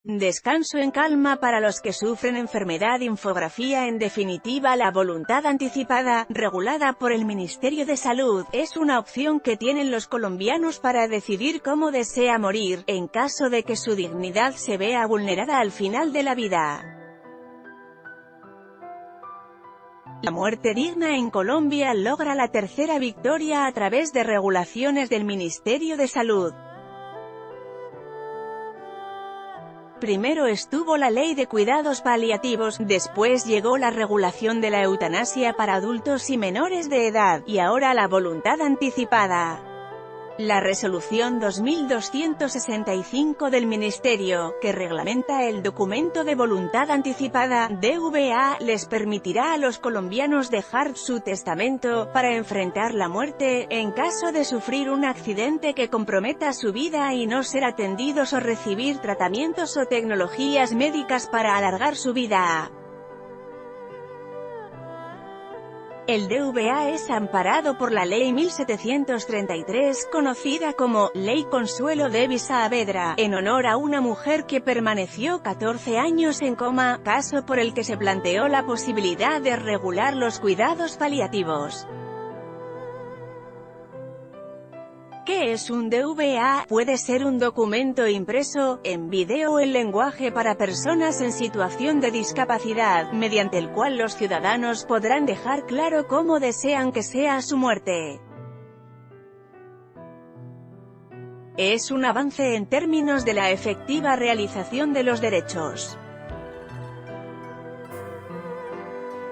Descanso en calma para los que sufren enfermedad. Infografía. En definitiva, la voluntad anticipada, regulada por el Ministerio de Salud, es una opción que tienen los colombianos para decidir cómo desea morir, en caso de que su dignidad se vea vulnerada al final de la vida. La muerte digna en Colombia logra la tercera victoria a través de regulaciones del Ministerio de Salud. Primero estuvo la Ley de Cuidados Paliativos, después llegó la regulación de la eutanasia para adultos y menores de edad, y ahora la voluntad anticipada. La Resolución 2265 del Ministerio, que reglamenta el documento de voluntad anticipada, DVA, les permitirá a los colombianos dejar su testamento, para enfrentar la muerte, en caso de sufrir un accidente que comprometa su vida y no ser atendidos o recibir tratamientos o tecnologías médicas para alargar su vida. El DVA es amparado por la Ley 1733, conocida como Ley Consuelo de Saavedra, en honor a una mujer que permaneció 14 años en coma, caso por el que se planteó la posibilidad de regular los cuidados paliativos. ¿Qué es un DVA? Puede ser un documento impreso, en video o en lenguaje para personas en situación de discapacidad, mediante el cual los ciudadanos podrán dejar claro cómo desean que sea su muerte. Es un avance en términos de la efectiva realización de los derechos.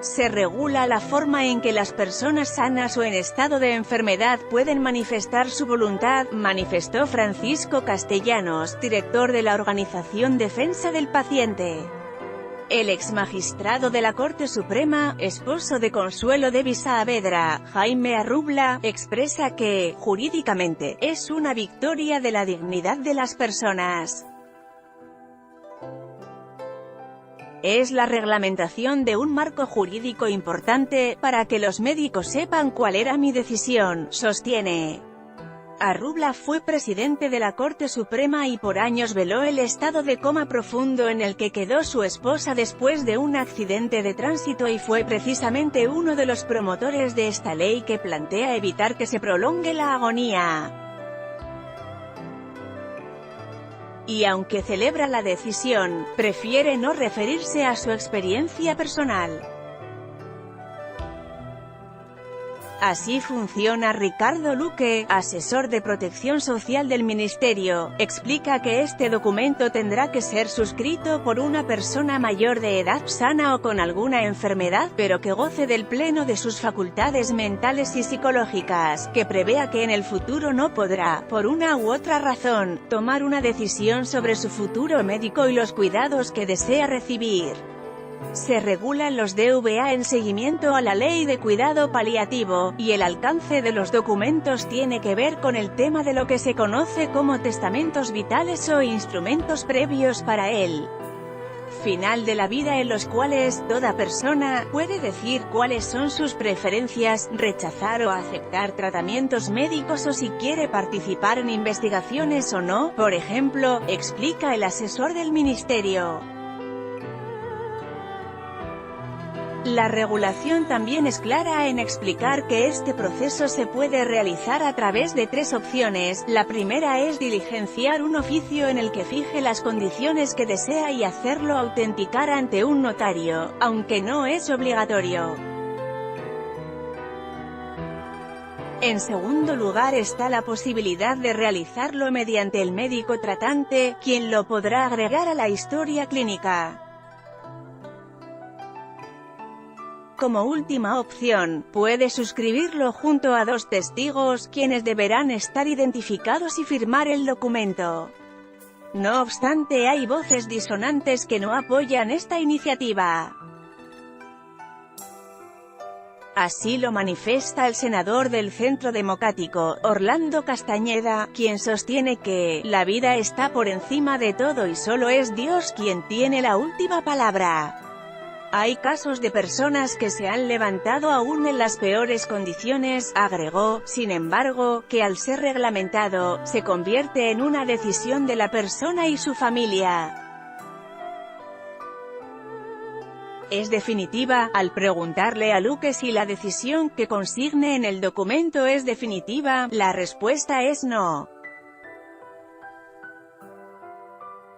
Se regula la forma en que las personas sanas o en estado de enfermedad pueden manifestar su voluntad, manifestó Francisco Castellanos, director de la organización Defensa del Paciente. El exmagistrado de la Corte Suprema, esposo de Consuelo de Saavedra, Jaime Arrubla, expresa que, jurídicamente, es una victoria de la dignidad de las personas. Es la reglamentación de un marco jurídico importante, para que los médicos sepan cuál era mi decisión, sostiene. Arrubla fue presidente de la Corte Suprema y por años veló el estado de coma profundo en el que quedó su esposa después de un accidente de tránsito y fue precisamente uno de los promotores de esta ley que plantea evitar que se prolongue la agonía. Y aunque celebra la decisión, prefiere no referirse a su experiencia personal. Así funciona. Ricardo Luque, asesor de protección social del Ministerio, explica que este documento tendrá que ser suscrito por una persona mayor de edad, sana o con alguna enfermedad, pero que goce del pleno de sus facultades mentales y psicológicas, que prevea que en el futuro no podrá, por una u otra razón, tomar una decisión sobre su futuro médico y los cuidados que desea recibir. Se regulan los DVA en seguimiento a la Ley de Cuidado Paliativo, y el alcance de los documentos tiene que ver con el tema de lo que se conoce como testamentos vitales o instrumentos previos para el final de la vida, en los cuales toda persona puede decir cuáles son sus preferencias, rechazar o aceptar tratamientos médicos o si quiere participar en investigaciones o no, por ejemplo, explica el asesor del Ministerio. La regulación también es clara en explicar que este proceso se puede realizar a través de tres opciones. La primera es diligenciar un oficio en el que fije las condiciones que desea y hacerlo autenticar ante un notario, aunque no es obligatorio. En segundo lugar está la posibilidad de realizarlo mediante el médico tratante, quien lo podrá agregar a la historia clínica. Como última opción, puede suscribirlo junto a dos testigos, quienes deberán estar identificados y firmar el documento. No obstante, hay voces disonantes que no apoyan esta iniciativa. Así lo manifiesta el senador del Centro Democrático, Orlando Castañeda, quien sostiene que la vida está por encima de todo y solo es Dios quien tiene la última palabra. Hay casos de personas que se han levantado aún en las peores condiciones, agregó, sin embargo, que al ser reglamentado, se convierte en una decisión de la persona y su familia. es definitiva. Al preguntarle a Luque si la decisión que consigne en el documento es definitiva, la respuesta es no.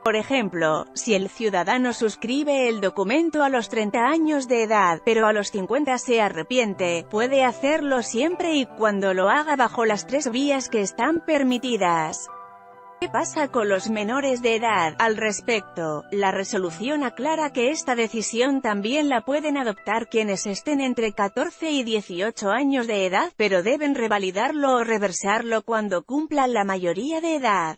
Por ejemplo, si el ciudadano suscribe el documento a los 30 años de edad, pero a los 50 se arrepiente, puede hacerlo siempre y cuando lo haga bajo las 3 vías que están permitidas. ¿Qué pasa con los menores de edad? Al respecto, la resolución aclara que esta decisión también la pueden adoptar quienes estén entre 14 y 18 años de edad, pero deben revalidarlo o reversarlo cuando cumplan la mayoría de edad.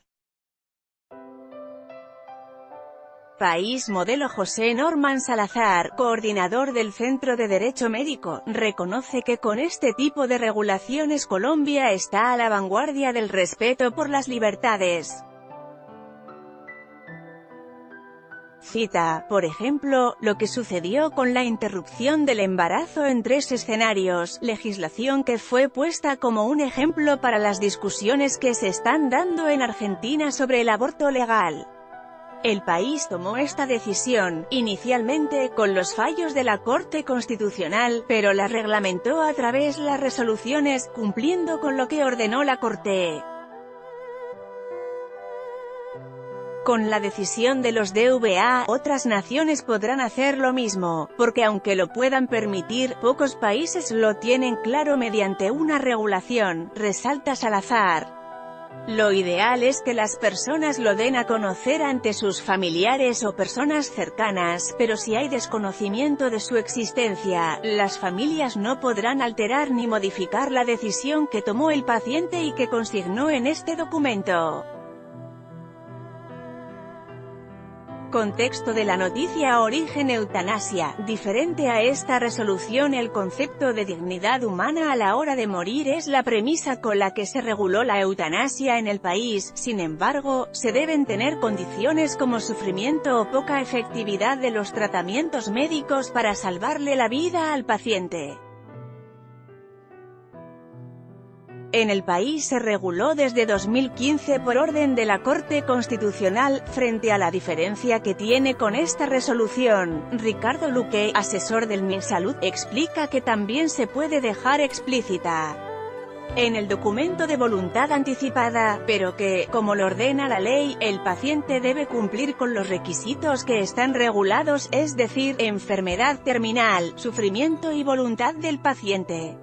País modelo. José Norman Salazar, coordinador del Centro de Derecho Médico, reconoce que con este tipo de regulaciones Colombia está a la vanguardia del respeto por las libertades. Cita, por ejemplo, lo que sucedió con la interrupción del embarazo en 3 escenarios, legislación que fue puesta como un ejemplo para las discusiones que se están dando en Argentina sobre el aborto legal. El país tomó esta decisión, inicialmente, con los fallos de la Corte Constitucional, pero la reglamentó a través de las resoluciones, cumpliendo con lo que ordenó la Corte. Con la decisión de los DVA, otras naciones podrán hacer lo mismo, porque aunque lo puedan permitir, pocos países lo tienen claro mediante una regulación, resalta Salazar. Lo ideal es que las personas lo den a conocer ante sus familiares o personas cercanas, pero si hay desconocimiento de su existencia, las familias no podrán alterar ni modificar la decisión que tomó el paciente y que consignó en este documento. Contexto de la noticia. Origen. Eutanasia. Diferente a esta resolución, el concepto de dignidad humana a la hora de morir es la premisa con la que se reguló la eutanasia en el país. Sin embargo, se deben tener condiciones como sufrimiento o poca efectividad de los tratamientos médicos para salvarle la vida al paciente. En el país se reguló desde 2015 por orden de la Corte Constitucional. Frente a la diferencia que tiene con esta resolución, Ricardo Luque, asesor del MinSalud, explica que también se puede dejar explícita en el documento de voluntad anticipada, pero que, como lo ordena la ley, el paciente debe cumplir con los requisitos que están regulados, es decir, enfermedad terminal, sufrimiento y voluntad del paciente.